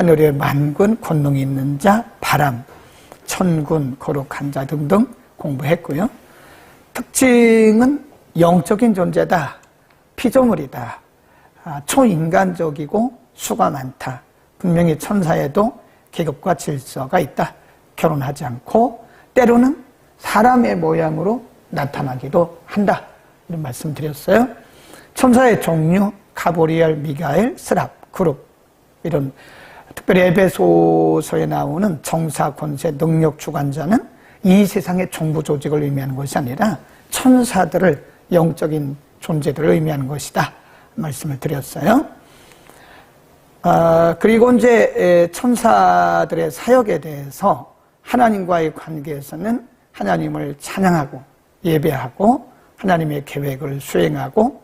하늘에 만군, 권능이 있는 자, 바람, 천군, 거룩한 자 등등 공부했고요. 특징은 영적인 존재다, 피조물이다, 초인간적이고 수가 많다. 분명히 천사에도 계급과 질서가 있다. 결혼하지 않고 때로는 사람의 모양으로 나타나기도 한다. 이런 말씀 드렸어요. 천사의 종류, 가브리엘, 미가엘, 스랍, 그룹, 이런 특별히 에베소서에 나오는 정사, 권세, 능력 주관자는 이 세상의 정부 조직을 의미하는 것이 아니라 천사들을, 영적인 존재들을 의미하는 것이다 말씀을 드렸어요. 그리고 이제 천사들의 사역에 대해서 하나님과의 관계에서는 하나님을 찬양하고 예배하고 하나님의 계획을 수행하고,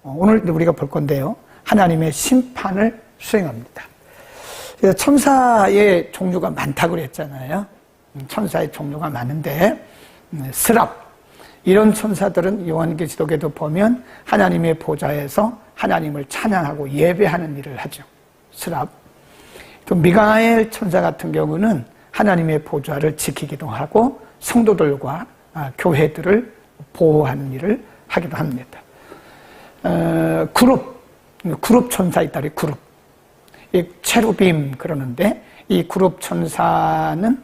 오늘 우리가 볼 건데요, 하나님의 심판을 수행합니다. 천사의 종류가 많다고 그랬잖아요. 천사의 종류가 많은데 스랍, 이런 천사들은 요한계시록에도 보면 하나님의 보좌에서 하나님을 찬양하고 예배하는 일을 하죠. 스랍. 또 미가엘 천사 같은 경우는 하나님의 보좌를 지키기도 하고 성도들과 교회들을 보호하는 일을 하기도 합니다. 그룹 천사 있다. 그룹. 이 체루빔 그러는데 이 그룹 천사는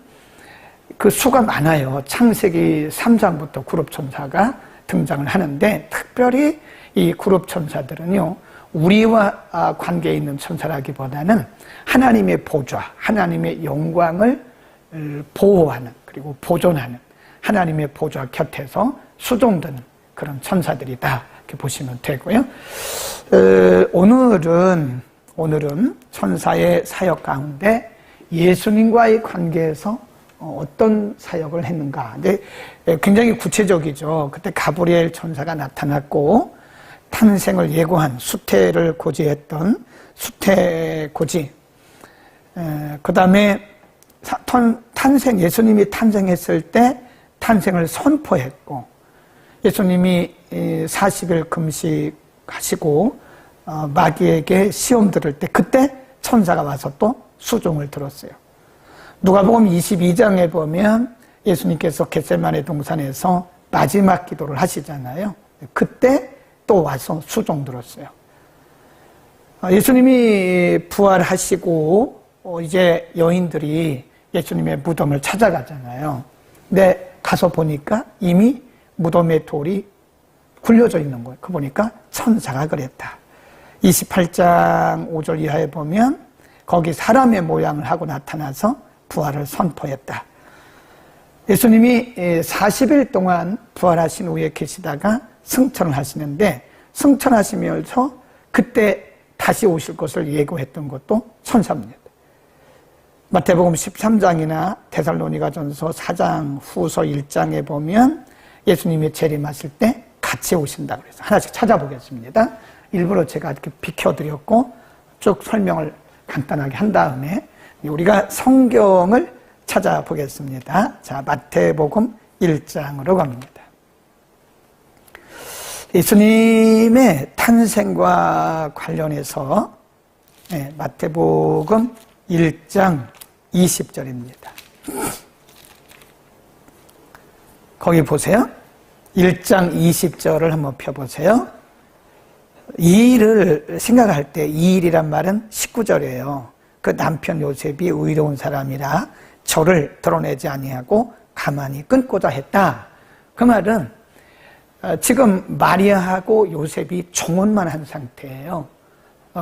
그 수가 많아요. 창세기 3장부터 그룹 천사가 등장을 하는데, 특별히 이 그룹 천사들은요, 우리와 관계에 있는 천사라기보다는 하나님의 보좌, 하나님의 영광을 보호하는, 그리고 보존하는, 하나님의 보좌 곁에서 수종드는 그런 천사들이다, 이렇게 보시면 되고요. 오늘은 천사의 사역 가운데 예수님과의 관계에서 어떤 사역을 했는가. 근데 굉장히 구체적이죠. 그때 가브리엘 천사가 나타났고 탄생을 예고한, 수태를 고지했던 수태고지, 그 다음에 예수님이 탄생했을 때 탄생을 선포했고, 예수님이 40일 금식하시고 마귀에게 시험 들을 때 그때 천사가 와서 또 수종을 들었어요. 누가복음 22장에 보면 예수님께서 겟세마네 동산에서 마지막 기도를 하시잖아요. 그때 또 와서 수종 들었어요. 예수님이 부활하시고 이제 여인들이 예수님의 무덤을 찾아가잖아요. 근데 가서 보니까 이미 무덤의 돌이 굴려져 있는 거예요. 그 보니까 천사가 그랬다. 28장 5절 이하에 보면 거기 사람의 모양을 하고 나타나서 부활을 선포했다. 예수님이 40일 동안 부활하신 후에 계시다가 승천을 하시는데, 승천하시면서 그때 다시 오실 것을 예고했던 것도 천사입니다. 마태복음 13장이나 데살로니가전서 4장, 후서 1장에 보면 예수님이 재림하실 때 같이 오신다고 그래서 하나씩 찾아보겠습니다. 일부러 제가 이렇게 비켜드렸고 쭉 설명을 간단하게 한 다음에 우리가 성경을 찾아보겠습니다. 자, 마태복음 1장으로 갑니다. 예수님의 탄생과 관련해서 마태복음 1장 20절입니다. 거기 보세요. 1장 20절을 한번 펴보세요. 이 일을 생각할 때 이 일이란 말은 19절이에요. 그 남편 요셉이 의로운 사람이라 저를 드러내지 아니하고 가만히 끊고자 했다. 그 말은 지금 마리아하고 요셉이 정혼만 한 상태예요.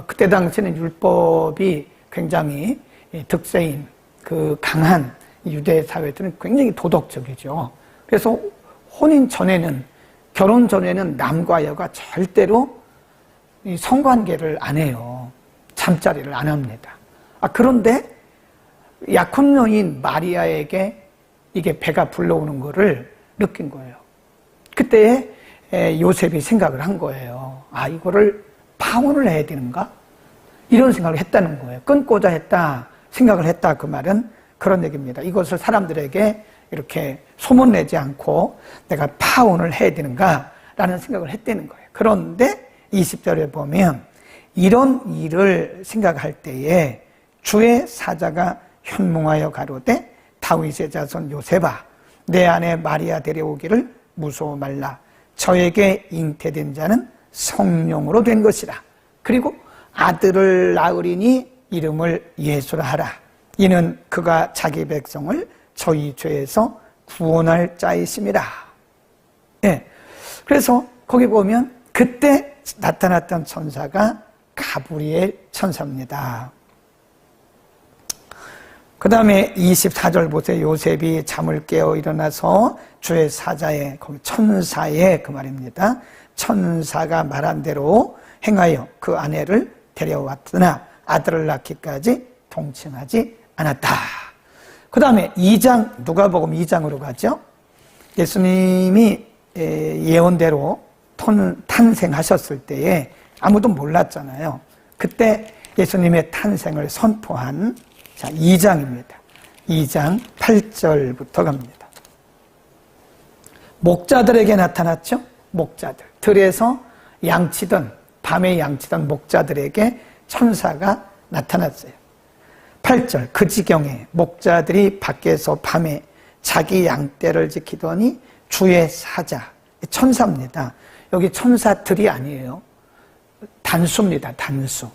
그때 당시에는 율법이 굉장히 득세인 그 강한 유대 사회들은 굉장히 도덕적이죠. 그래서 혼인 전에는, 결혼 전에는 남과 여가 절대로 이 성관계를 안 해요. 잠자리를 안 합니다. 그런데 약혼 여인 마리아에게 이게 배가 불러오는 거를 느낀 거예요. 그때 요셉이 생각을 한 거예요. 이거를 파혼을 해야 되는가? 이런 생각을 했다는 거예요. 끊고자 했다, 생각을 했다. 그 말은 그런 얘기입니다. 이것을 사람들에게 이렇게 소문내지 않고 내가 파혼을 해야 되는가? 라는 생각을 했다는 거예요. 그런데 20절에 보면 이런 일을 생각할 때에 주의 사자가 현몽하여 가로되 다윗의 자손 요셉아 내 아내 마리아 데려오기를 무서워 말라. 저에게 잉태된 자는 성령으로 된 것이라. 그리고 아들을 낳으리니 이름을 예수라 하라. 이는 그가 자기 백성을 저희 죄에서 구원할 자이심이라. 예. 그래서 거기 보면 그때 나타났던 천사가 가브리엘 천사입니다. 그 다음에 24절 보세요. 요셉이 잠을 깨어 일어나서 주의 사자의, 거기 천사의 그 말입니다. 천사가 말한 대로 행하여 그 아내를 데려왔으나 아들을 낳기까지 동침하지 않았다. 그 다음에 2장, 누가복음 2장으로 가죠. 예수님이 예언대로 탄생하셨을 때에 아무도 몰랐잖아요. 그때 예수님의 탄생을 선포한 2장입니다. 2장 8절부터 갑니다. 목자들에게 나타났죠? 목자들. 들에서 양치던, 밤에 양치던 목자들에게 천사가 나타났어요. 8절, 그 지경에 목자들이 밖에서 밤에 자기 양떼를 지키더니 주의 사자, 천사입니다. 여기 천사들이 아니에요. 단수입니다. 단수.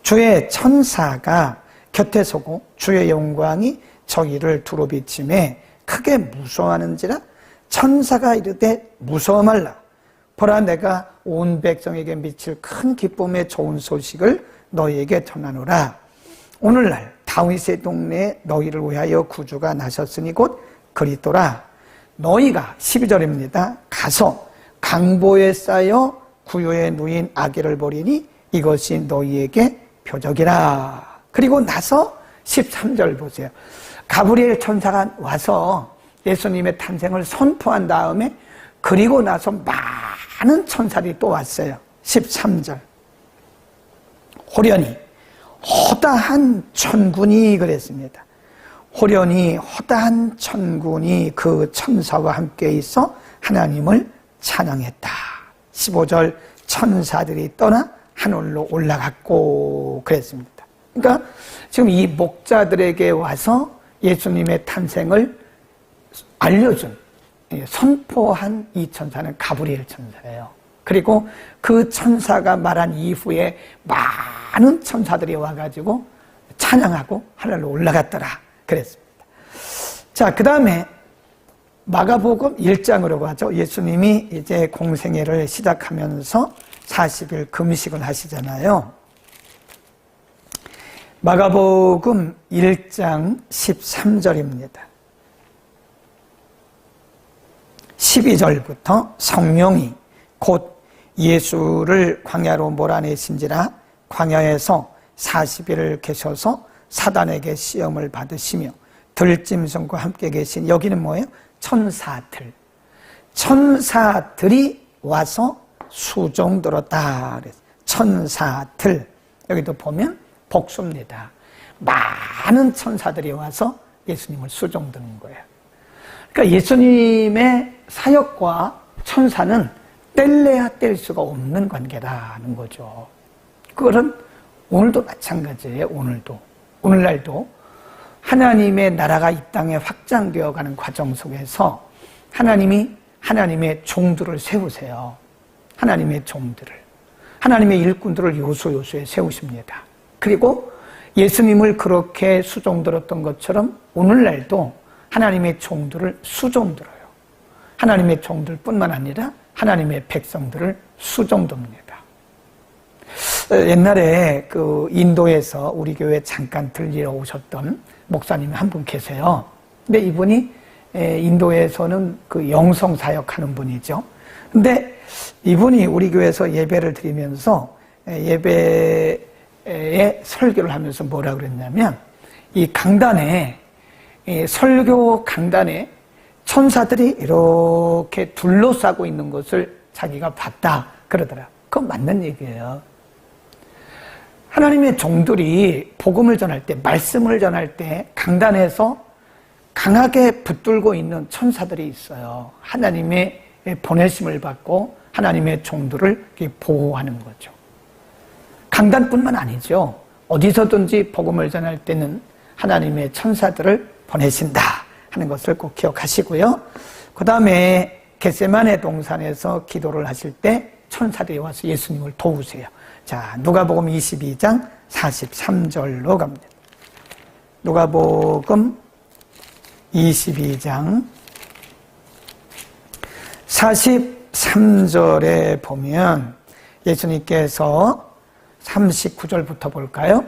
주의 천사가 곁에 서고 주의 영광이 저희를 두루비침에 크게 무서워하는지라. 천사가 이르되 무서워 말라. 보라 내가 온 백성에게 미칠 큰 기쁨의 좋은 소식을 너희에게 전하노라. 오늘날 다윗의 동네에 너희를 위하여 구주가 나셨으니 곧 그리스도라. 너희가 12절입니다. 가서 강보에 쌓여 구유에 누인 아기를 보리니 이것이 너희에게 표적이라. 그리고 나서 13절 보세요. 가브리엘 천사가 와서 예수님의 탄생을 선포한 다음에 그리고 나서 많은 천사들이 또 왔어요. 13절. 호련히 허다한 천군이 그랬습니다. 호련히 허다한 천군이 그 천사와 함께 있어 하나님을 찬양했다. 15절 천사들이 떠나 하늘로 올라갔고 그랬습니다. 그러니까 지금 이 목자들에게 와서 예수님의 탄생을 알려준, 선포한 이 천사는 가브리엘 천사예요. 그리고 그 천사가 말한 이후에 많은 천사들이 와가지고 찬양하고 하늘로 올라갔더라 그랬습니다. 자, 그 다음에 마가복음 1장으로 가죠. 예수님이 이제 공생애를 시작하면서 40일 금식을 하시잖아요. 마가복음 1장 13절입니다. 12절부터 성령이 곧 예수를 광야로 몰아내신지라 광야에서 40일을 계셔서 사단에게 시험을 받으시며 들짐승과 함께 계신, 여기는 뭐예요? 천사들. 천사들이 와서 수종들었다. 천사들. 여기도 보면 복수입니다. 많은 천사들이 와서 예수님을 수종드는 거예요. 그러니까 예수님의 사역과 천사는 뗄래야 뗄 수가 없는 관계라는 거죠. 그거는 오늘도 마찬가지예요. 오늘날도 하나님의 나라가 이 땅에 확장되어 가는 과정 속에서 하나님이 하나님의 종들을 세우세요. 하나님의 종들을, 하나님의 일꾼들을 요소요소에 세우십니다. 그리고 예수님을 그렇게 수종들었던 것처럼 오늘날도 하나님의 종들을 수종들어요. 하나님의 종들뿐만 아니라 하나님의 백성들을 수종듭니다. 옛날에 그 인도에서 우리 교회 잠깐 들리러 오셨던 목사님이 한 분 계세요. 근데 이분이 인도에서는 그 영성 사역하는 분이죠. 근데 이분이 우리 교회에서 예배를 드리면서 예배에 설교를 하면서 뭐라 그랬냐면, 이 강단에, 설교 강단에 천사들이 이렇게 둘러싸고 있는 것을 자기가 봤다 그러더라. 그건 맞는 얘기예요. 하나님의 종들이 복음을 전할 때, 말씀을 전할 때 강단에서 강하게 붙들고 있는 천사들이 있어요. 하나님의 보내심을 받고 하나님의 종들을 보호하는 거죠. 강단뿐만 아니죠. 어디서든지 복음을 전할 때는 하나님의 천사들을 보내신다 하는 것을 꼭 기억하시고요. 그 다음에 겟세마네 동산에서 기도를 하실 때 천사들이 와서 예수님을 도우세요. 자, 누가복음 22장 43절로 갑니다. 누가복음 22장 43절에 보면 예수님께서 39절부터 볼까요?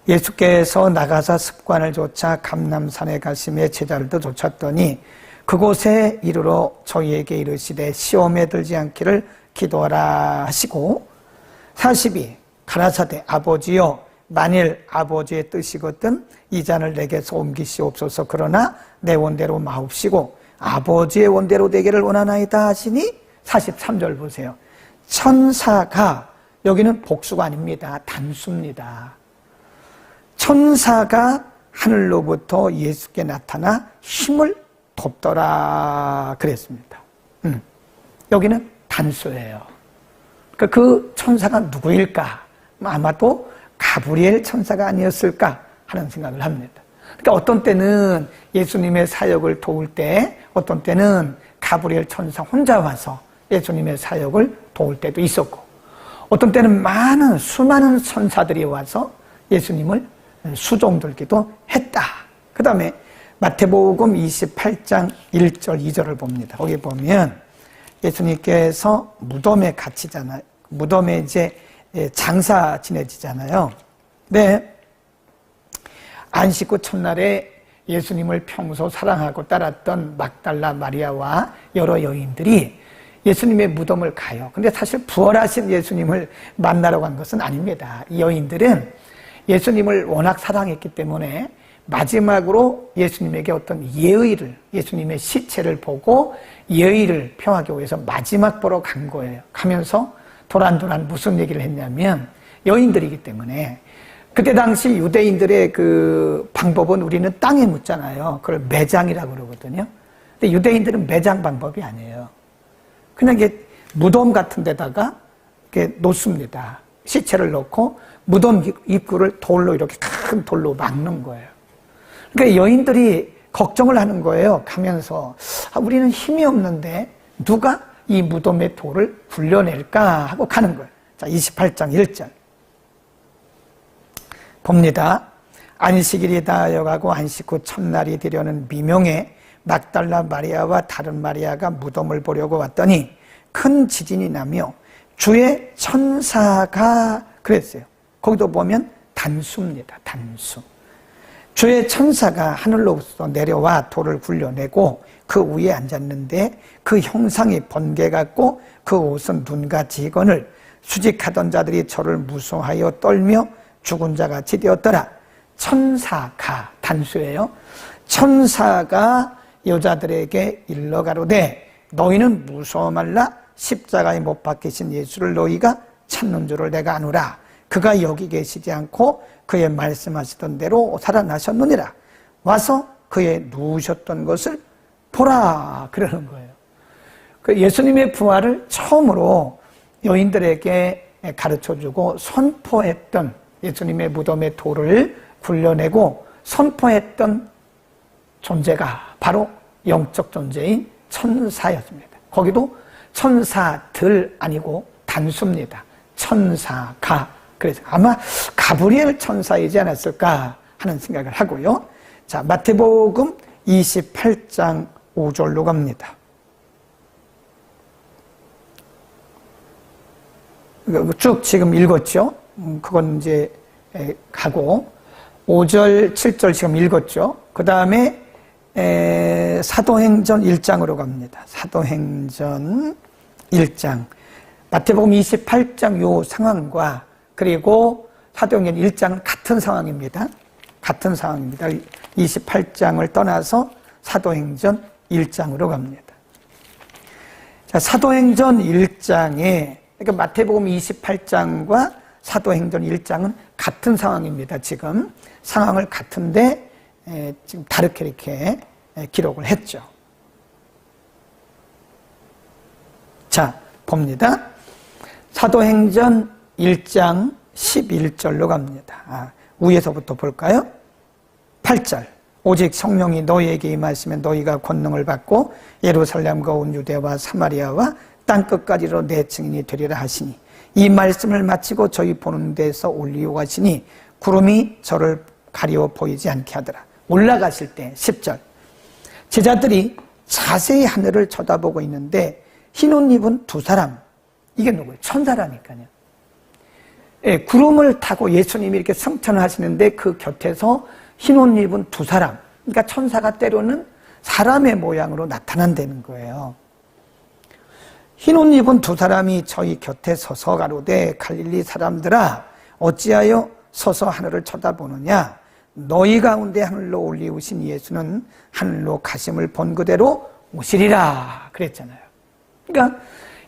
예수께서 나가사 습관을 좇아 감람산에 가시며 제자들도 쫓았더니 그곳에 이르러 저희에게 이르시되 시험에 들지 않기를 기도하라 하시고 42 가라사대 아버지여 만일 아버지의 뜻이거든 이 잔을 내게서 옮기시옵소서 그러나 내 원대로 마옵시고 아버지의 원대로 되기를 원하나이다 하시니 43절 보세요. 천사가 여기는 복수가 아닙니다. 단수입니다. 천사가 하늘로부터 예수께 나타나 힘을 돕더라 그랬습니다. 여기는 단수예요. 그러니까 그 천사가 누구일까? 아마도 가브리엘 천사가 아니었을까 하는 생각을 합니다. 그러니까 어떤 때는 예수님의 사역을 도울 때 어떤 때는 가브리엘 천사 혼자 와서 예수님의 사역을 도울 때도 있었고 어떤 때는 수많은 천사들이 와서 예수님을 수종들기도 했다. 그 다음에 마태복음 28장 1절 2절을 봅니다. 거기 보면 예수님께서 무덤에 갇히잖아요. 무덤에 이제 장사 지내지잖아요. 네. 안식 후 첫날에 예수님을 평소 사랑하고 따랐던 막달라 마리아와 여러 여인들이 예수님의 무덤을 가요. 근데 사실 부활하신 예수님을 만나러 간 것은 아닙니다. 이 여인들은 예수님을 워낙 사랑했기 때문에 마지막으로 예수님에게 어떤 예의를, 예수님의 시체를 보고 예의를 표하기 위해서 마지막 보러 간 거예요. 가면서 도란도란 무슨 얘기를 했냐면 여인들이기 때문에 그때 당시 유대인들의 그 방법은 우리는 땅에 묻잖아요. 그걸 매장이라고 그러거든요. 근데 유대인들은 매장 방법이 아니에요. 그냥 이게 무덤 같은 데다가 이렇게 놓습니다. 시체를 놓고 무덤 입구를 돌로 이렇게 큰 돌로 막는 거예요. 그러니까 여인들이 걱정을 하는 거예요. 가면서 우리는 힘이 없는데 누가 이 무덤의 돌을 굴려낼까 하고 가는 거예요. 자, 28장 1절 봅니다. 안식일이 다하여가고 안식 후 첫날이 되려는 미명에 막달라 마리아와 다른 마리아가 무덤을 보려고 왔더니 큰 지진이 나며 주의 천사가 그랬어요. 거기도 보면 단수입니다. 단수. 주의 천사가 하늘로부터 내려와 돌을 굴려내고 그 위에 앉았는데 그 형상이 번개 같고 그 옷은 눈같이 이거늘 수직하던 자들이 저를 무서워하여 떨며 죽은 자같이 되었더라. 천사가 단수예요. 천사가 여자들에게 일러가로되 너희는 무서워 말라. 십자가에 못 박히신 예수를 너희가 찾는 줄을 내가 아노라. 그가 여기 계시지 않고 그의 말씀하시던 대로 살아나셨느니라. 와서 그의 누우셨던 것을 보라 그러는 거예요. 그 예수님의 부활을 처음으로 여인들에게 가르쳐주고 선포했던 예수님의 무덤의 돌을 굴려내고 선포했던 존재가 바로 영적 존재인 천사였습니다. 거기도 천사들 아니고 단수입니다. 천사가. 그래서 아마 가브리엘 천사이지 않았을까 하는 생각을 하고요. 자, 마태복음 28장 5절로 갑니다. 쭉 지금 읽었죠? 그건 이제 가고 5절, 7절 지금 읽었죠? 그 다음에 사도행전 1장으로 갑니다. 사도행전 1장. 마태복음 28장 요 상황과 그리고 사도행전 1장은 같은 상황입니다. 같은 상황입니다. 28장을 떠나서 사도행전 1장으로 갑니다. 자, 사도행전 1장에 그러니까 마태복음 28장과 사도행전 1장은 같은 상황입니다. 지금 상황을 같은데 지금 다르게 이렇게 기록을 했죠. 자, 봅니다. 사도행전 1장 11절로 갑니다. 위에서부터 볼까요? 8절. 오직 성령이 너희에게 임하시면 너희가 권능을 받고 예루살렘과 온 유대와 사마리아와 땅끝까지로 내 증인이 되리라 하시니 이 말씀을 마치고 저희 보는 데서 올리고 가시니 구름이 저를 가리워 보이지 않게 하더라. 올라가실 때 10절. 제자들이 자세히 하늘을 쳐다보고 있는데 흰 옷 입은 두 사람. 이게 누구예요? 천사라니까요. 예, 구름을 타고 예수님이 이렇게 승천을 하시는데 그 곁에서 흰 옷 입은 두 사람. 그러니까 천사가 때로는 사람의 모양으로 나타난다는 거예요. 흰 옷 입은 두 사람이 저희 곁에 서서 가로되 갈릴리 사람들아 어찌하여 서서 하늘을 쳐다보느냐. 너희 가운데 하늘로 올리우신 예수는 하늘로 가심을 본 그대로 오시리라 그랬잖아요. 그러니까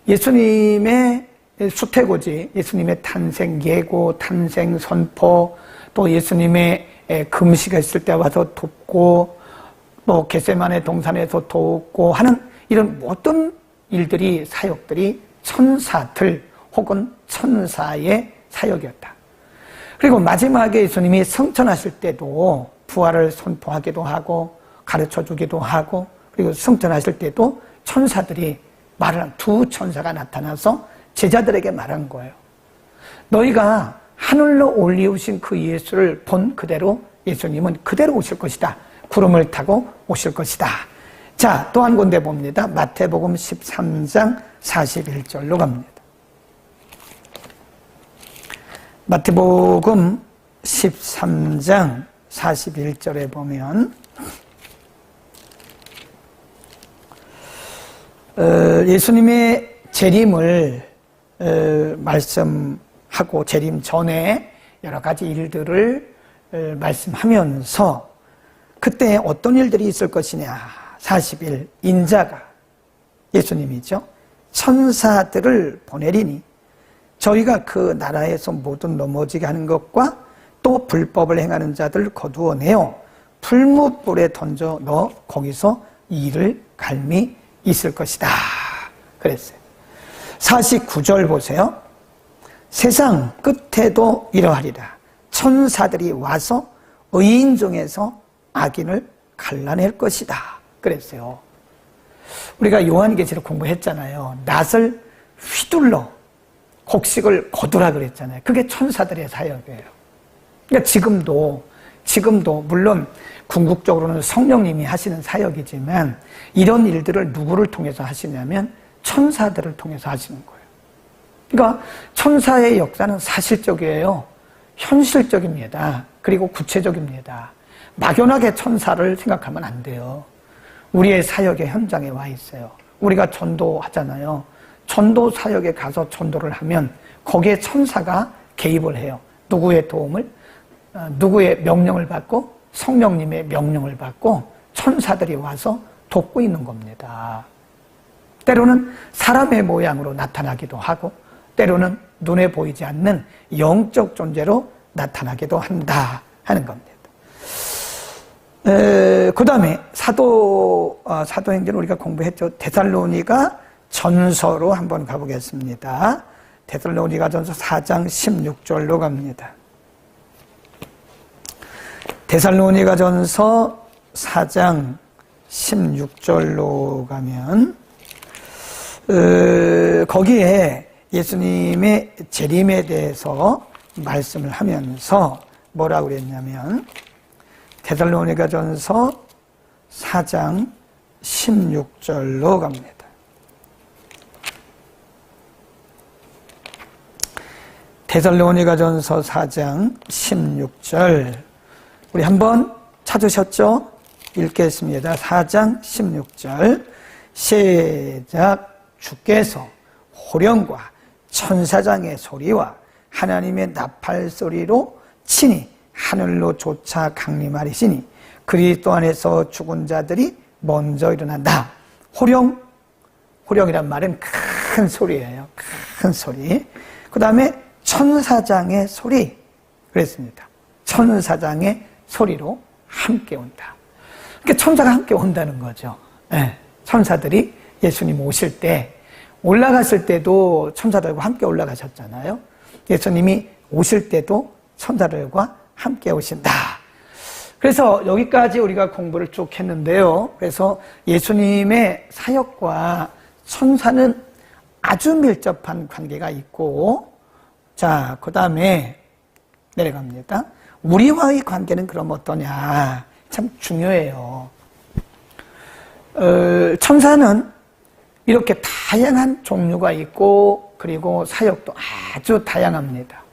예수님의 수태고지, 예수님의 탄생 예고, 탄생 선포, 또 예수님의 금시가 있을 때 와서 돕고, 또 겟세마네 동산에서 돕고 하는 이런 모든 일들이, 사역들이 천사들 혹은 천사의 사역이었다. 그리고 마지막에 예수님이 승천하실 때도 부활을 선포하기도 하고 가르쳐주기도 하고, 그리고 승천하실 때도 천사들이 말을, 두 천사가 나타나서 제자들에게 말한 거예요. 너희가 하늘로 올리우신 그 예수를 본 그대로 예수님은 그대로 오실 것이다. 구름을 타고 오실 것이다. 자, 또 한 군데 봅니다. 마태복음 13장 41절로 갑니다. 마태복음 13장 41절에 보면 예수님의 재림을 말씀하고 재림 전에 여러 가지 일들을 말씀하면서 그때 어떤 일들이 있을 것이냐. 40일 인자가 예수님이죠. 천사들을 보내리니 저희가 그 나라에서 모든 넘어지게 하는 것과 또 불법을 행하는 자들을 거두어내어 풀무불에 던져 넣어 거기서 이를 갈미 있을 것이다 그랬어요. 49절 보세요. 세상 끝에도 이러하리라. 천사들이 와서 의인 중에서 악인을 갈라낼 것이다 그랬어요. 우리가 요한계시록 공부했잖아요. 낫을 휘둘러 곡식을 거두라 그랬잖아요. 그게 천사들의 사역이에요. 그러니까 지금도 물론 궁극적으로는 성령님이 하시는 사역이지만 이런 일들을 누구를 통해서 하시냐면 천사들을 통해서 하시는 거예요. 그러니까 천사의 역사는 사실적이에요. 현실적입니다. 그리고 구체적입니다. 막연하게 천사를 생각하면 안 돼요. 우리의 사역의 현장에 와 있어요. 우리가 전도하잖아요. 전도 사역에 가서 전도를 하면 거기에 천사가 개입을 해요. 누구의 도움을? 누구의 명령을 받고? 성령님의 명령을 받고 천사들이 와서 돕고 있는 겁니다. 때로는 사람의 모양으로 나타나기도 하고 때로는 눈에 보이지 않는 영적 존재로 나타나기도 한다 하는 겁니다. 그 다음에 사도행전 우리가 공부했죠. 데살로니가 전서로 한번 가보겠습니다. 데살로니가 전서 4장 16절로 갑니다. 데살로니가 전서 4장 16절로 가면 거기에 예수님의 재림에 대해서 말씀을 하면서 뭐라고 그랬냐면 데살로니가 전서 4장 16절로 갑니다. 데살로니가 전서 4장 16절 우리 한번 찾으셨죠? 읽겠습니다. 4장 16절 시작. 주께서 호령과 천사장의 소리와 하나님의 나팔 소리로 친히 하늘로 쫓아 강림하리시니 그리스도 안에서 죽은 자들이 먼저 일어난다. 호령이란 말은 큰 소리예요. 큰 소리. 그 다음에 천사장의 소리 그랬습니다. 천사장의 소리로 함께 온다. 그러니까 천사가 함께 온다는 거죠. 네. 천사들이 예수님 오실 때 올라갔을 때도 천사들과 함께 올라가셨잖아요. 예수님이 오실 때도 천사들과 함께 오신다. 그래서 여기까지 우리가 공부를 쭉 했는데요. 그래서 예수님의 사역과 천사는 아주 밀접한 관계가 있고, 자, 그 다음에 내려갑니다. 우리와의 관계는 그럼 어떠냐? 참 중요해요. 천사는 이렇게 다양한 종류가 있고, 그리고 사역도 아주 다양합니다.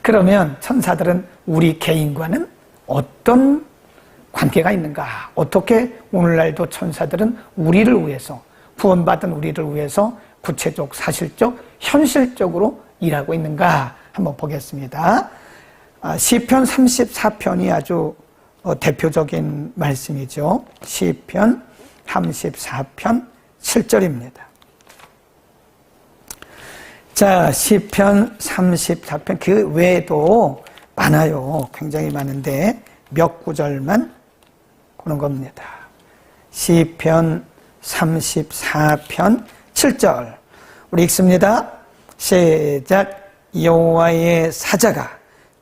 그러면 천사들은 우리 개인과는 어떤 관계가 있는가? 어떻게 오늘날도 천사들은 우리를 위해서, 구원받은 우리를 위해서 구체적, 사실적, 현실적으로 일하고 있는가? 한번 보겠습니다. 시편 34편이 아주 대표적인 말씀이죠. 시편 34편 7절입니다. 자, 시편 34편 그 외에도 많아요. 굉장히 많은데 몇 구절만 보는 겁니다. 시편 34편 7절 우리 읽습니다. 시작. 여호와의 사자가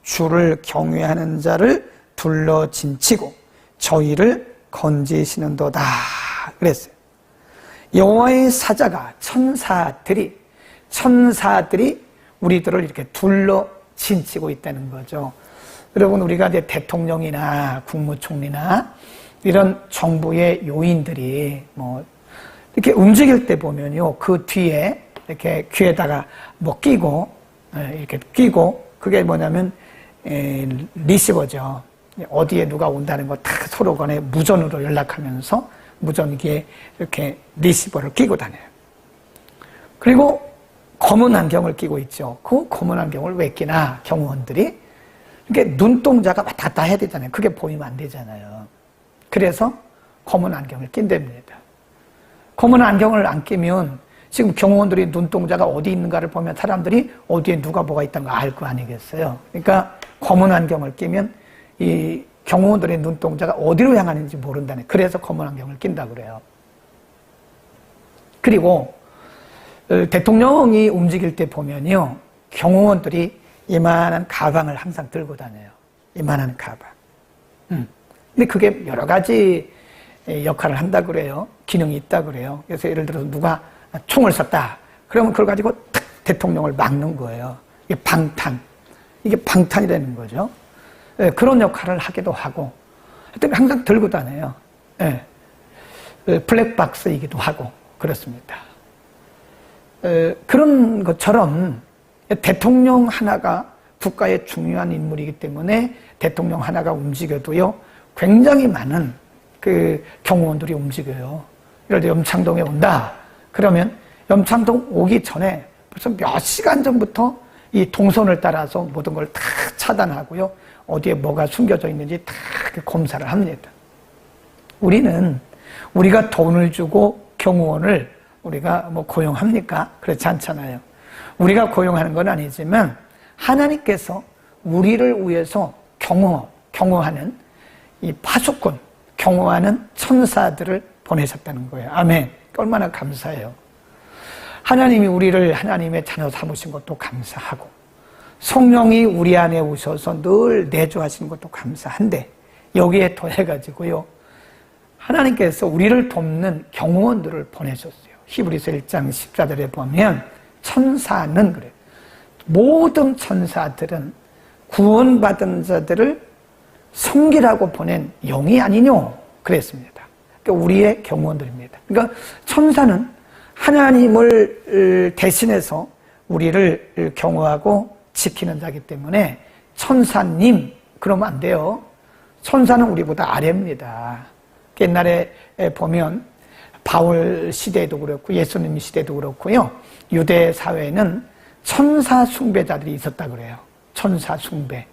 주를 경외하는 자를 둘러 진치고 저희를 건지시는도다 그랬어요. 여호와의 사자가 천사들이 우리들을 이렇게 둘러 진치고 있다는 거죠. 여러분, 우리가 이제 대통령이나 국무총리나 이런 정부의 요인들이 뭐 이렇게 움직일 때 보면요, 그 뒤에 이렇게 귀에다가 뭐 이렇게 끼고, 그게 뭐냐면 리시버죠. 어디에 누가 온다는 거 다 서로 간에 무전으로 연락하면서 무전기에 이렇게 리시버를 끼고 다녀요. 그리고 검은 안경을 끼고 있죠. 그 검은 안경을 왜 끼나, 경호원들이? 이렇게 눈동자가 왔다 갔다 해야 되잖아요. 그게 보이면 안 되잖아요. 그래서 검은 안경을 낀답니다. 검은 안경을 안 끼면 지금 경호원들이 눈동자가 어디 있는가를 보면 사람들이 어디에 누가 뭐가 있다는 거 알 거 아니겠어요. 그러니까 검은 안경을 끼면 이 경호원들의 눈동자가 어디로 향하는지 모른다네. 그래서 검은 안경을 낀다고 그래요. 그리고 대통령이 움직일 때 보면요, 경호원들이 이만한 가방을 항상 들고 다녀요. 이만한 가방. 근데 그게 여러 가지 역할을 한다고 그래요. 기능이 있다고 그래요. 그래서 예를 들어서 누가 총을 쐈다. 그러면 그걸 가지고 탁 대통령을 막는 거예요. 이게 방탄이라는 거죠. 예, 그런 역할을 하기도 하고, 하여튼 항상 들고 다녀요. 예, 블랙박스이기도 하고, 그렇습니다. 그런 것처럼 대통령 하나가 국가의 중요한 인물이기 때문에 대통령 하나가 움직여도요, 굉장히 많은 그 경호원들이 움직여요. 예를 들어 염창동에 온다. 그러면 염창동 오기 전에 벌써 몇 시간 전부터 이 동선을 따라서 모든 걸 다 차단하고요. 어디에 뭐가 숨겨져 있는지 다 검사를 합니다. 우리가 돈을 주고 경호원을 우리가 뭐 고용합니까? 그렇지 않잖아요. 우리가 고용하는 건 아니지만 하나님께서 우리를 위해서 경호하는 이 파수꾼, 경호하는 천사들을 보내셨다는 거예요. 아멘. 얼마나 감사해요. 하나님이 우리를 하나님의 자녀 삼으신 것도 감사하고, 성령이 우리 안에 오셔서 늘 내주하시는 것도 감사한데, 여기에 더해가지고요, 하나님께서 우리를 돕는 경호원들을 보내셨어요. 히브리서 1장 14절에 보면 천사는 그래요. 모든 천사들은 구원받은 자들을 섬기라고 보낸 영이 아니뇨 그랬습니다. 그러니까 우리의 경호원들입니다. 그러니까 천사는 하나님을 대신해서 우리를 경호하고 지키는 자이기 때문에 천사님 그러면 안 돼요. 천사는 우리보다 아래입니다. 옛날에 보면 바울 시대에도 그렇고 예수님 시대도 그렇고요, 유대 사회에는 천사 숭배자들이 있었다 그래요. 천사 숭배.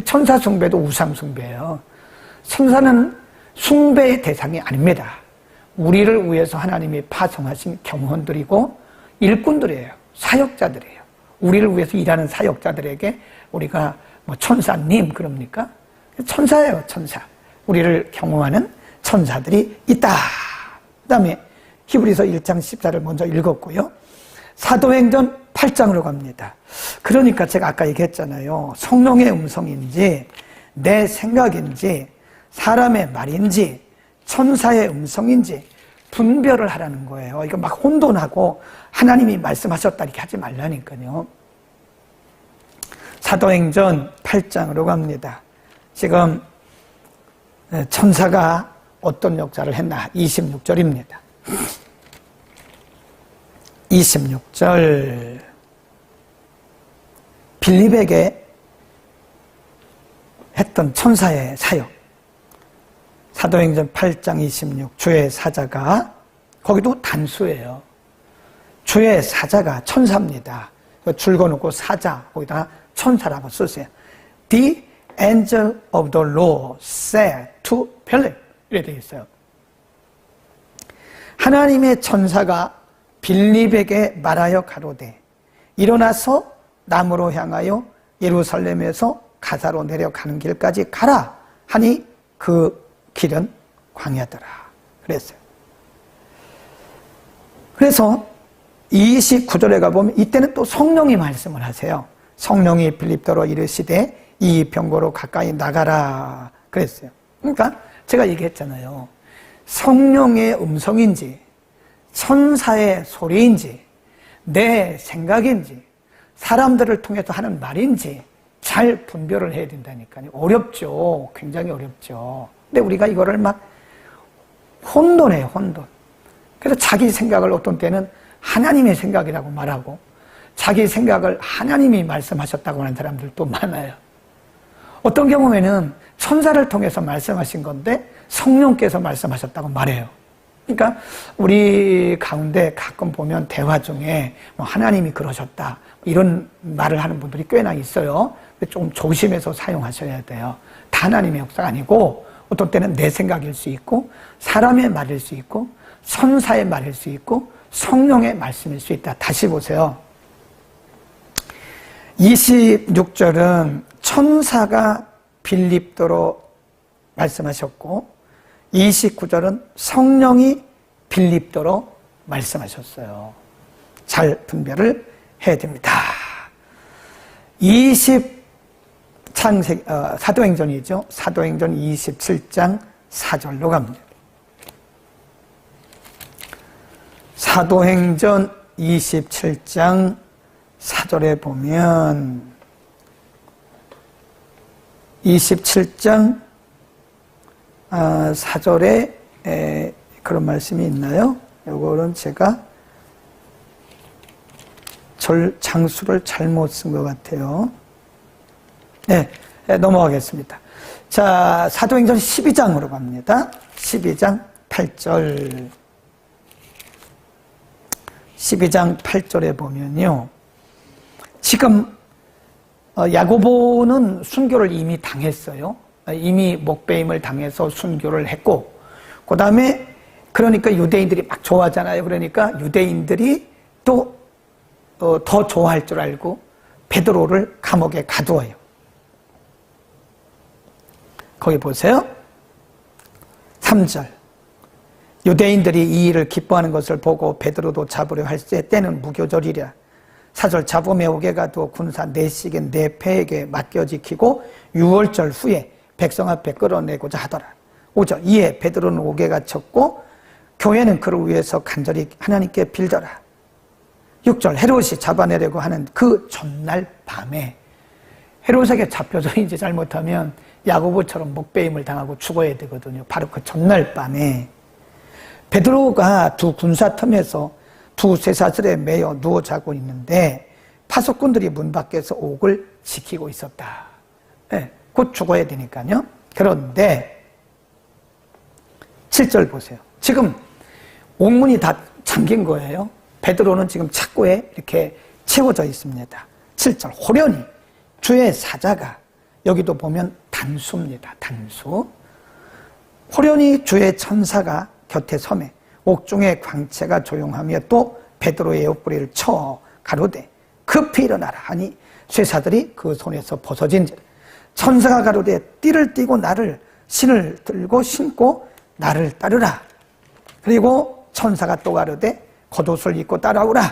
천사 숭배도 우상 숭배예요. 천사는 숭배의 대상이 아닙니다. 우리를 위해서 하나님이 파송하신 경호원들이고 일꾼들이에요. 사역자들이에요. 우리를 위해서 일하는 사역자들에게 우리가 뭐 천사님 그럽니까? 천사예요, 천사. 우리를 경호하는 천사들이 있다. 그 다음에 히브리서 1장 14를 먼저 읽었고요. 사도행전 8장으로 갑니다. 그러니까 제가 아까 얘기했잖아요. 성령의 음성인지 내 생각인지 사람의 말인지 천사의 음성인지 분별을 하라는 거예요. 이거 막 혼돈하고 하나님이 말씀하셨다 이렇게 하지 말라니까요. 사도행전 8장으로 갑니다. 지금 천사가 어떤 역사를 했나 26절입니다. 26절 빌립에게 했던 천사의 사역. 사도행전 8장 26 주의 사자가, 거기도 단수예요. 주의 사자가 천사입니다. 줄거놓고 사자 거기다가 천사라고 쓰세요. The angel of the Lord said to Philip, 이렇게 되어 있어요. 하나님의 천사가 빌립에게 말하여 가로되 일어나서 남으로 향하여 예루살렘에서 가사로 내려가는 길까지 가라 하니 그 길은 광야더라 그랬어요. 그래서 29절에 가보면 이때는 또 성령이 말씀을 하세요. 성령이 빌립더러 이르시되 이 병고로 가까이 나가라 그랬어요. 그러니까 제가 얘기했잖아요. 성령의 음성인지 천사의 소리인지 내 생각인지 사람들을 통해서 하는 말인지 잘 분별을 해야 된다니까요. 어렵죠. 굉장히 어렵죠. 근데 우리가 이거를 막 혼돈해요. 혼돈. 그래서 자기 생각을 어떤 때는 하나님의 생각이라고 말하고 자기 생각을 하나님이 말씀하셨다고 하는 사람들도 많아요. 어떤 경우에는 천사를 통해서 말씀하신 건데 성령께서 말씀하셨다고 말해요. 그러니까 우리 가운데 가끔 보면 대화 중에 하나님이 그러셨다 이런 말을 하는 분들이 꽤나 있어요. 좀 조심해서 사용하셔야 돼요. 다 하나님의 역사가 아니고 어떤 때는 내 생각일 수 있고 사람의 말일 수 있고 천사의 말일 수 있고 성령의 말씀일 수 있다. 다시 보세요. 26절은 천사가 빌립도로 말씀하셨고 29절은 성령이 빌립도로 말씀하셨어요. 잘 분별을 해야 됩니다. 사도행전이죠. 사도행전 27장 4절로 갑니다. 사도행전 27장 4절에 보면 27장 4절에 그런 말씀이 있나요? 이거는 제가 장수를 잘못 쓴 것 같아요. 네, 넘어가겠습니다. 자, 사도행전 12장으로 갑니다. 12장 8절. 12장 8절에 보면요. 지금 야고보는 순교를 이미 당했어요. 이미 목배임을 당해서 순교를 했고, 그 다음에 그러니까 유대인들이 막 좋아하잖아요. 그러니까 유대인들이 또 더 좋아할 줄 알고 베드로를 감옥에 가두어요. 거기 보세요. 3절. 유대인들이 이 일을 기뻐하는 것을 보고 베드로도 잡으려 할 때는 무교절이랴. 4절. 잡음에 오게 가두어 군사 내식인 내 패에게 맡겨 지키고 6월절 후에 백성 앞에 끌어내고자 하더라. 5절. 이에 베드로는 옥에 갇혔고 교회는 그를 위해서 간절히 하나님께 빌더라. 6절. 헤롯이 잡아내려고 하는 그 전날 밤에, 헤롯에게 잡혀서 이제 잘못하면 야고보처럼 목배임을 당하고 죽어야 되거든요. 바로 그 전날 밤에 베드로가 두 군사 틈에서 두 쇠사슬에 매여 누워 자고 있는데 파수꾼들이 문 밖에서 옥을 지키고 있었다. 네, 곧 죽어야 되니까요. 그런데 7절 보세요. 지금 옥문이 다 잠긴 거예요. 베드로는 지금 착고에 이렇게 채워져 있습니다. 7절. 호련히 주의 사자가, 여기도 보면 단수입니다. 단수. 호련히 주의 천사가 곁에 서매 옥중의 광채가 조용하며 또 베드로의 옆구리를 쳐 가로되 급히 일어나라 하니 쇠사들이 그 손에서 벗어진지라. 천사가 가로되 띠를 띠고 나를 신을 들고 신고 나를 따르라. 그리고 천사가 또 가로되 겉옷을 입고 따라오라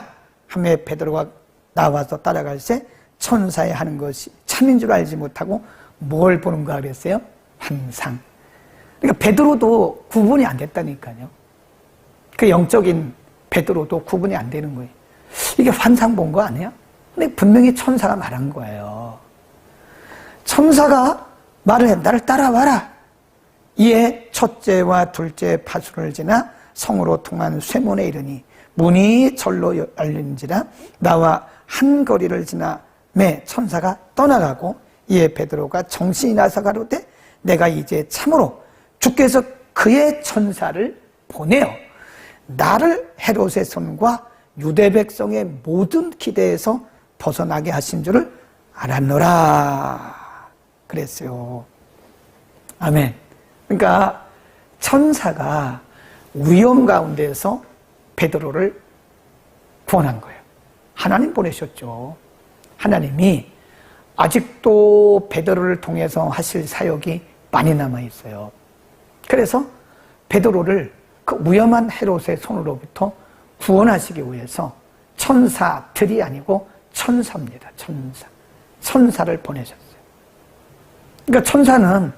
하며 베드로가 나와서 따라갈새 천사의 하는 것이 참인 줄 알지 못하고 뭘 보는가 그랬어요? 환상. 그러니까 베드로도 구분이 안 됐다니까요. 그 영적인 베드로도 구분이 안 되는 거예요. 이게 환상 본 거 아니야? 근데 분명히 천사가 말한 거예요. 천사가 말을 해. 나를 따라와라. 이에 첫째와 둘째 파수를 지나 성으로 통한 쇠문에 이르니 문이 절로 열린지라 나와 한 거리를 지나 매 천사가 떠나가고 이에 베드로가 정신이 나서 가로되 내가 이제 참으로 주께서 그의 천사를 보내어 나를 헤롯의 손과 유대 백성의 모든 기대에서 벗어나게 하신 줄을 알았노라 그랬어요. 아멘. 그러니까 천사가 위험 가운데서 베드로를 구원한 거예요. 하나님 보내셨죠. 하나님이 아직도 베드로를 통해서 하실 사역이 많이 남아 있어요. 그래서 베드로를 그 위험한 헤롯의 손으로부터 구원하시기 위해서 천사들이 아니고 천사입니다. 천사를 보내셨어요. 그러니까 천사는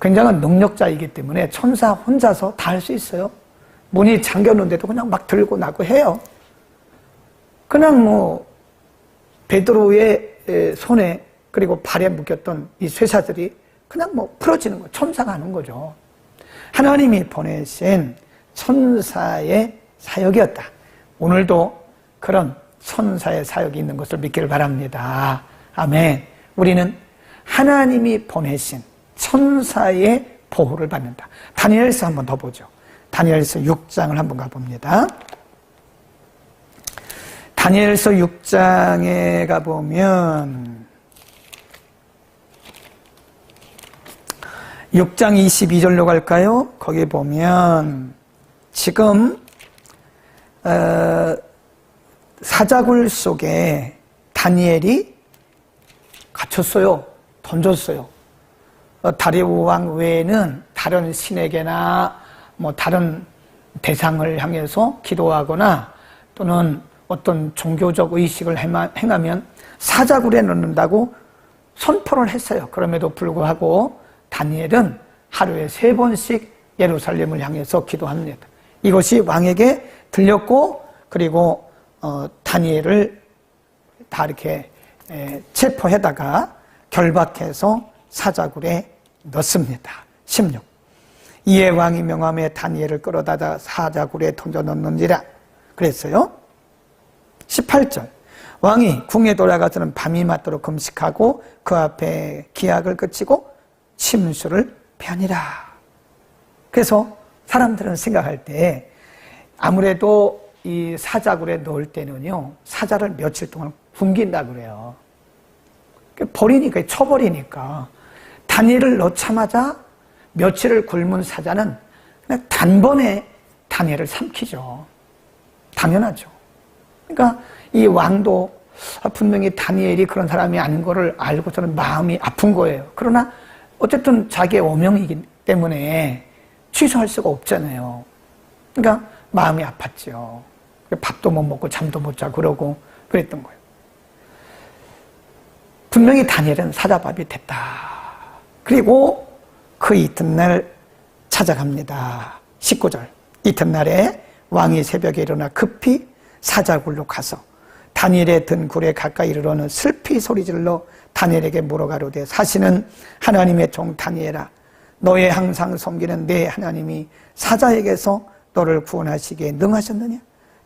굉장한 능력자이기 때문에 천사 혼자서 다 할 수 있어요. 문이 잠겼는데도 그냥 막 들고 나고 해요. 그냥 뭐 베드로의 손에 그리고 발에 묶였던 이 쇠사슬이 그냥 뭐 풀어지는 거, 천사가 하는 거죠. 하나님이 보내신 천사의 사역이었다. 오늘도 그런 천사의 사역이 있는 것을 믿기를 바랍니다. 아멘. 우리는 하나님이 보내신 천사의 보호를 받는다. 다니엘서 한번 더 보죠. 다니엘서 6장을 한번 가봅니다. 다니엘서 6장에 가보면 6장 22절로 갈까요? 거기 보면 지금 사자굴 속에 다니엘이 갇혔어요. 던졌어요. 다리오 왕 외에는 다른 신에게나 뭐 다른 대상을 향해서 기도하거나 또는 어떤 종교적 의식을 행하면 사자굴에 넣는다고 선포를 했어요. 그럼에도 불구하고 다니엘은 하루에 3번씩 예루살렘을 향해서 기도합니다. 이것이 왕에게 들렸고 그리고 다니엘을 다 이렇게 체포해다가 결박해서 사자굴에 넣습니다. 16. 이에 왕이 명함에 다니엘을 끌어다가 사자굴에 던져 넣는지라 그랬어요. 18절. 왕이 궁에 돌아가서는 밤이 맞도록 금식하고 그 앞에 기약을 그치고 침수를 피하니라. 그래서 사람들은 생각할 때 아무래도 이 사자굴에 넣을 때는요 사자를 며칠 동안 굶긴다 그래요. 버리니까, 쳐버리니까 다니엘을 넣자마자 며칠을 굶은 사자는 그냥 단번에 다니엘을 삼키죠. 당연하죠. 그러니까 이 왕도 분명히 다니엘이 그런 사람이 아닌 거를 알고서는 마음이 아픈 거예요. 그러나 어쨌든 자기의 오명이기 때문에 취소할 수가 없잖아요. 그러니까 마음이 아팠죠. 밥도 못 먹고 잠도 못 자고 그러고 그랬던 거예요. 분명히 다니엘은 사자밥이 됐다. 그리고 그 이튿날 찾아갑니다. 19절. 이튿날에 왕이 새벽에 일어나 급히 사자굴로 가서 다니엘의 든 굴에 가까이 이르러는 슬피 소리질러 다니엘에게 물어가로되 사시는 하나님의 종 다니엘아 너의 항상 섬기는 내 하나님이 사자에게서 너를 구원하시기에 능하셨느냐?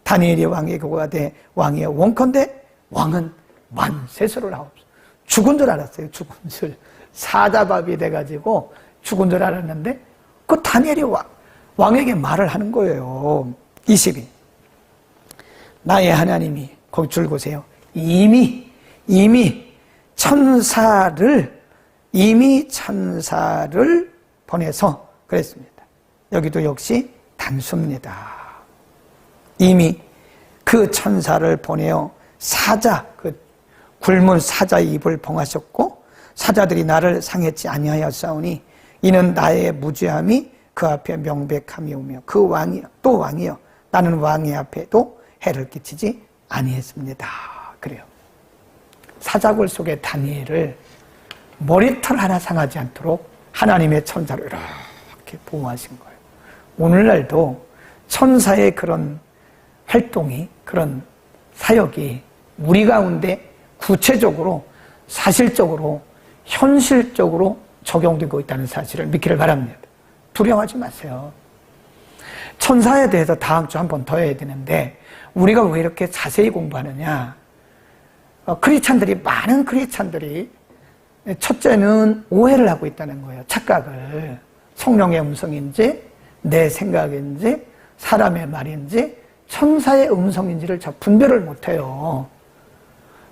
다니엘이 왕에게 고하되 왕이여 원컨대 왕은 만세수를 하옵소서. 죽은 줄 알았어요. 죽은 줄. 사자밥이 돼가지고 죽은 줄 알았는데 그 다니엘이 왕에게 말을 하는 거예요. 22. 나의 하나님이 거기 줄 보세요. 이미 천사를 보내서 그랬습니다. 여기도 역시 단수입니다. 이미 그 천사를 보내어 그 굶은 사자의 입을 봉하셨고 사자들이 나를 상했지 아니하였사오니 이는 나의 무죄함이 그 앞에 명백함이오며 그 왕이여 나는 왕의 앞에도 해를 끼치지 아니했습니다. 그래요. 사자굴 속의 다니엘을 머리털 하나 상하지 않도록 하나님의 천사로 이렇게 보호하신 거예요. 오늘날도 천사의 그런 활동이, 그런 사역이 우리 가운데 구체적으로, 사실적으로, 현실적으로 적용되고 있다는 사실을 믿기를 바랍니다. 두려워하지 마세요. 천사에 대해서 다음 주 한 번 더 해야 되는데 우리가 왜 이렇게 자세히 공부하느냐? 많은 크리스찬들이 첫째는 오해를 하고 있다는 거예요. 착각을. 성령의 음성인지 내 생각인지 사람의 말인지 천사의 음성인지를 잘 분별을 못해요.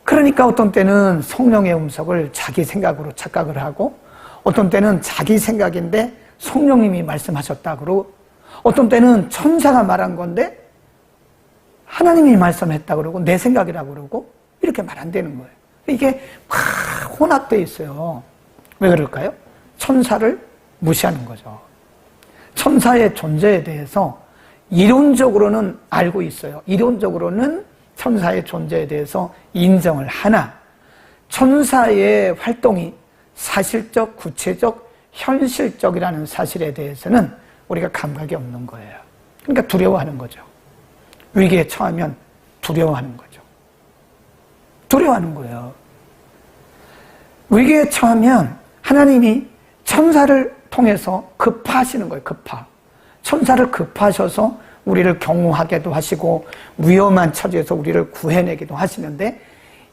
그러니까 어떤 때는 성령의 음성을 자기 생각으로 착각을 하고, 어떤 때는 자기 생각인데 성령님이 말씀하셨다 그러고, 어떤 때는 천사가 말한 건데 하나님이 말씀했다 그러고 내 생각이라고 그러고, 이렇게 말 안 되는 거예요. 이게 막 혼합되어 있어요. 왜 그럴까요? 천사를 무시하는 거죠. 천사의 존재에 대해서 이론적으로는 알고 있어요. 이론적으로는 천사의 존재에 대해서 인정을 하나, 천사의 활동이 사실적, 구체적, 현실적이라는 사실에 대해서는 우리가 감각이 없는 거예요. 그러니까 두려워하는 거죠. 위기에 처하면 두려워하는 거죠. 두려워하는 거예요. 위기에 처하면 하나님이 천사를 통해서 급파하시는 거예요. 천사를 급파하셔서 우리를 경호하게도 하시고 위험한 처지에서 우리를 구해내기도 하시는데,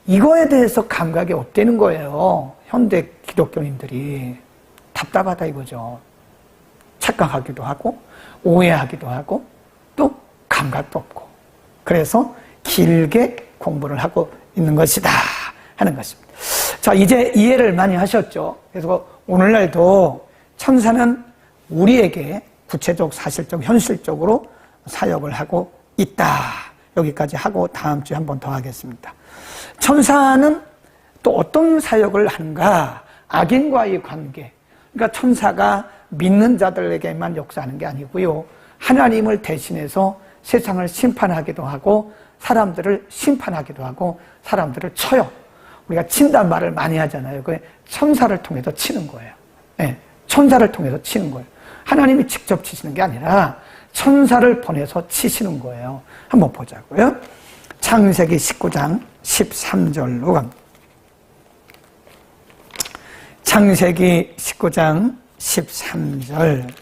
이거에 대해서 감각이 없다는 거예요. 현대 기독교인들이. 답답하다 이거죠. 착각하기도 하고 오해하기도 하고 또 감각도 없고, 그래서 길게 공부를 하고 있는 것이다 하는 것입니다. 자, 이제 이해를 많이 하셨죠? 그래서 오늘날도 천사는 우리에게 구체적, 사실적, 현실적으로 사역을 하고 있다. 여기까지 하고 다음 주에 한 번 더 하겠습니다. 천사는 또 어떤 사역을 하는가? 악인과의 관계. 그러니까 천사가 믿는 자들에게만 역사하는 게 아니고요. 하나님을 대신해서 세상을 심판하기도 하고 사람들을 심판하기도 하고 사람들을 쳐요. 우리가 친단 말을 많이 하잖아요. 그 천사를 통해서 치는 거예요. 네, 천사를 통해서 치는 거예요. 하나님이 직접 치시는 게 아니라 천사를 보내서 치시는 거예요. 한번 보자고요. 창세기 19장 13절로 갑니다. 창세기 19장 13절.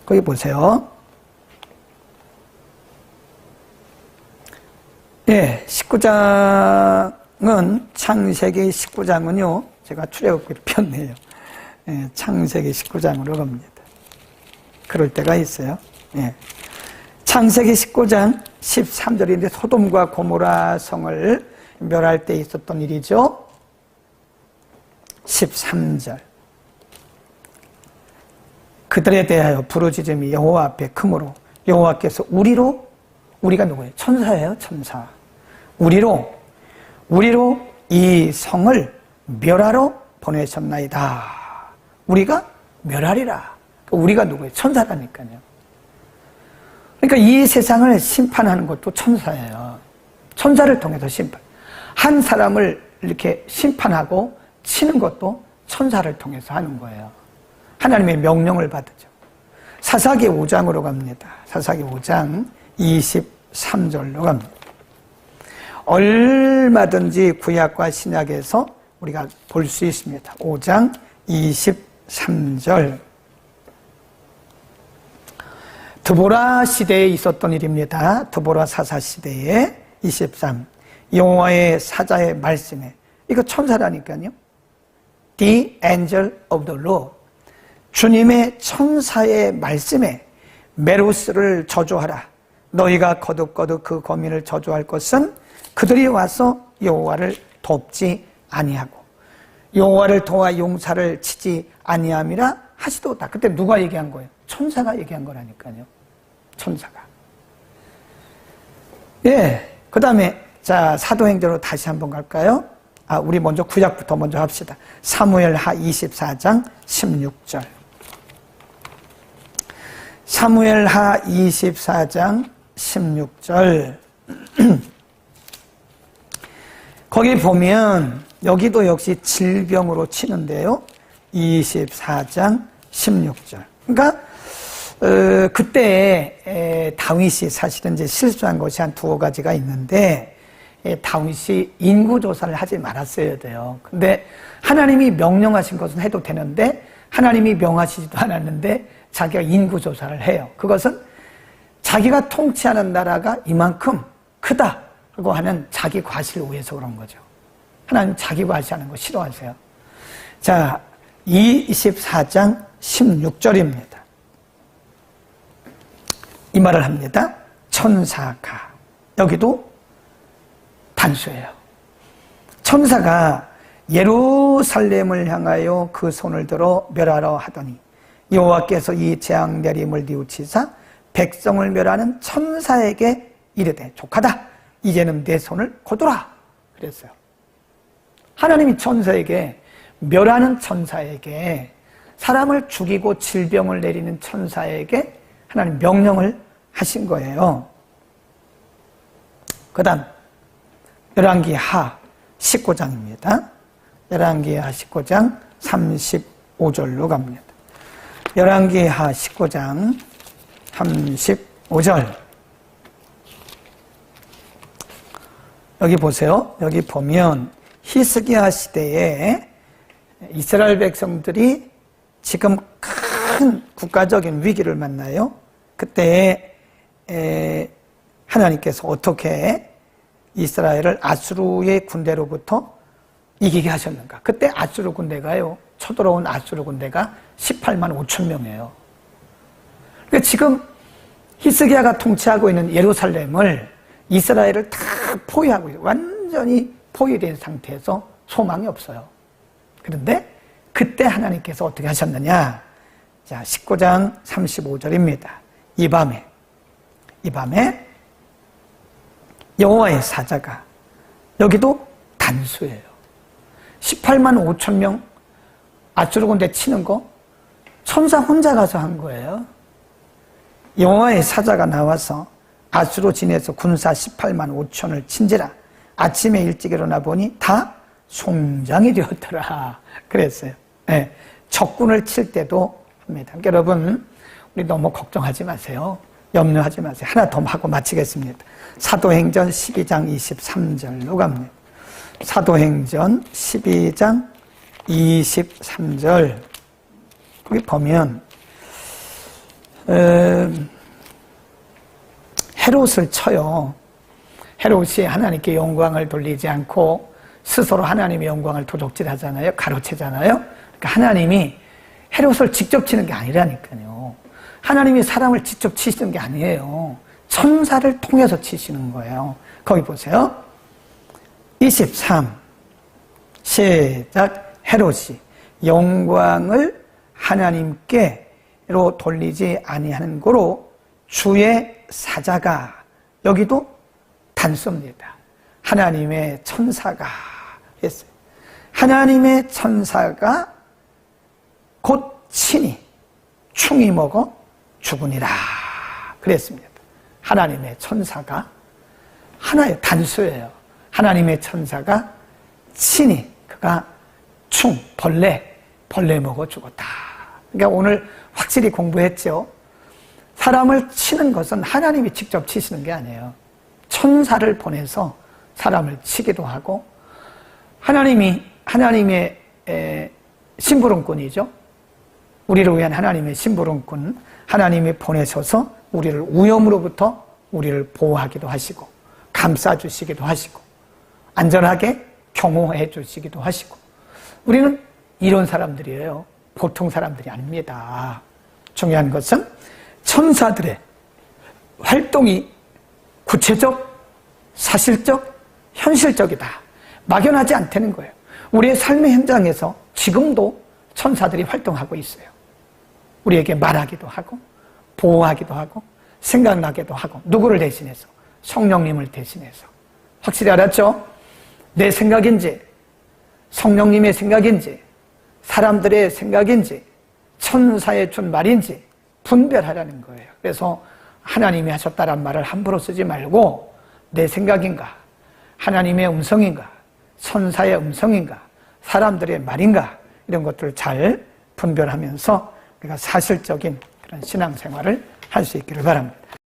거기 보세요. 예, 19장은, 창세기 19장은요, 제가 출애굽기를 폈네요. 예, 창세기 19장으로 갑니다. 그럴 때가 있어요. 예. 창세기 19장 13절인데 소돔과 고모라 성을 멸할 때 있었던 일이죠. 13절. 그들에 대하여 부르짖음이 여호와 앞에 크므로 여호와께서 우리가 누구예요? 천사예요, 천사. 우리로 이 성을 멸하러 보내셨나이다. 우리가 멸하리라. 우리가 누구예요? 천사라니까요. 그러니까 이 세상을 심판하는 것도 천사예요. 천사를 통해서 심판. 한 사람을 이렇게 심판하고 치는 것도 천사를 통해서 하는 거예요. 하나님의 명령을 받으죠. 사사기 5장으로 갑니다. 사사기 5장 23절로 갑니다. 얼마든지 구약과 신약에서 우리가 볼 수 있습니다. 5장 23절. 드보라 시대에 있었던 일입니다. 드보라 사사 시대에 23. 여호와의 사자의 말씀에, 이거 천사라니까요. The angel of the Lord. 주님의 천사의 말씀에 메로스를 저주하라. 너희가 거듭거듭 그 거민을 저주할 것은 그들이 와서 여호와를 돕지 아니하고 여호와를 도와 용사를 치지 아니함이라 하시도다. 그때 누가 얘기한 거예요? 천사가 얘기한 거라니까요. 천사가. 예. 그 다음에 자, 사도행전으로 다시 한번 갈까요? 우리 먼저 구약부터 먼저 합시다. 사무엘하 24장 16절. 사무엘하 24장 16절. 거기 보면 여기도 역시 질병으로 치는데요. 24장 16절. 그러니까 그때 다윗이 사실은 이제 실수한 것이 한 두어 가지가 있는데, 다윗이 인구조사를 하지 말았어야 돼요. 근데 하나님이 명령하신 것은 해도 되는데 하나님이 명하시지도 않았는데 자기가 인구조사를 해요. 그것은 자기가 통치하는 나라가 이만큼 크다고 하는 자기 과실을 위해서 그런 거죠. 하나님 자기 과시하는 거 싫어하세요. 자, 24장 16절입니다. 이 말을 합니다. 천사가, 여기도 단수예요. 천사가 예루살렘을 향하여 그 손을 들어 멸하러 하더니 여호와께서 이 재앙 내림을 뉘우치사 백성을 멸하는 천사에게 이르되 족하다. 이제는 내 손을 거두라. 그랬어요. 하나님이 천사에게, 멸하는 천사에게, 사람을 죽이고 질병을 내리는 천사에게 하나님 명령을 하신 거예요. 그 다음 열왕기하 19장입니다. 열왕기하 19장 35절로 갑니다. 열왕기하 19장 35절. 여기 보세요. 여기 보면 히스기야 시대에 이스라엘 백성들이 지금 큰 국가적인 위기를 만나요. 그때 하나님께서 어떻게 이스라엘을 아수르의 군대로부터 이기게 하셨는가. 그때 아수르 군대가요, 쳐들어온 아수르 군대가 18만 5천 명이에요. 그러니까 지금 히스기야가 통치하고 있는 예루살렘을, 이스라엘을 다 포위하고 있어요. 완전히 포위된 상태에서 소망이 없어요. 그런데 그때 하나님께서 어떻게 하셨느냐. 자, 19장 35절입니다. 이 밤에 여호와의 사자가, 여기도 단수예요. 18만 5천 명 아수르 군대 치는 거 천사 혼자 가서 한 거예요. 여호와의 사자가 나와서 아수르 진에서 군사 18만 5천을 친지라 아침에 일찍 일어나 보니 다 송장이 되었더라. 그랬어요. 네, 적군을 칠 때도 합니다. 그러니까 여러분, 우리 너무 걱정하지 마세요. 염려하지 마세요. 하나 더 하고 마치겠습니다. 사도행전 12장 23절로 갑니다. 사도행전 12장 23절. 거기 보면 헤롯을 쳐요. 헤롯이 하나님께 영광을 돌리지 않고 스스로 하나님의 영광을 도적질하잖아요. 가로채잖아요. 그러니까 하나님이 헤롯을 직접 치는 게 아니라니까요. 하나님이 사람을 직접 치시는 게 아니에요. 천사를 통해서 치시는 거예요. 거기 보세요. 23 시작. 헤롯이 영광을 하나님께로 돌리지 아니하는 고로 주의 사자가, 여기도 단수입니다. 하나님의 천사가 했어요. 하나님의 천사가 곧 친히 충이 먹어 죽으니라 그랬습니다. 하나님의 천사가 하나의 단수예요. 하나님의 천사가 친히, 그가 벌레 먹어 죽었다. 그러니까 오늘 확실히 공부했죠. 사람을 치는 것은 하나님이 직접 치시는 게 아니에요. 천사를 보내서 사람을 치기도 하고, 하나님의 심부름꾼이죠. 우리를 위한 하나님의 심부름꾼, 하나님이 보내셔서 우리를 위험으로부터 우리를 보호하기도 하시고, 감싸주시기도 하시고, 안전하게 경호해 주시기도 하시고, 우리는 이런 사람들이에요. 보통 사람들이 아닙니다. 중요한 것은 천사들의 활동이 구체적, 사실적, 현실적이다. 막연하지 않다는 거예요. 우리의 삶의 현장에서 지금도 천사들이 활동하고 있어요. 우리에게 말하기도 하고, 보호하기도 하고, 생각나게도 하고. 누구를 대신해서? 성령님을 대신해서. 확실히 알았죠? 내 생각인지, 성령님의 생각인지, 사람들의 생각인지, 천사의 준 말인지 분별하라는 거예요. 그래서 하나님이 하셨다란 말을 함부로 쓰지 말고, 내 생각인가, 하나님의 음성인가, 천사의 음성인가, 사람들의 말인가, 이런 것들을 잘 분별하면서 우리가 사실적인 그런 신앙생활을 할 수 있기를 바랍니다.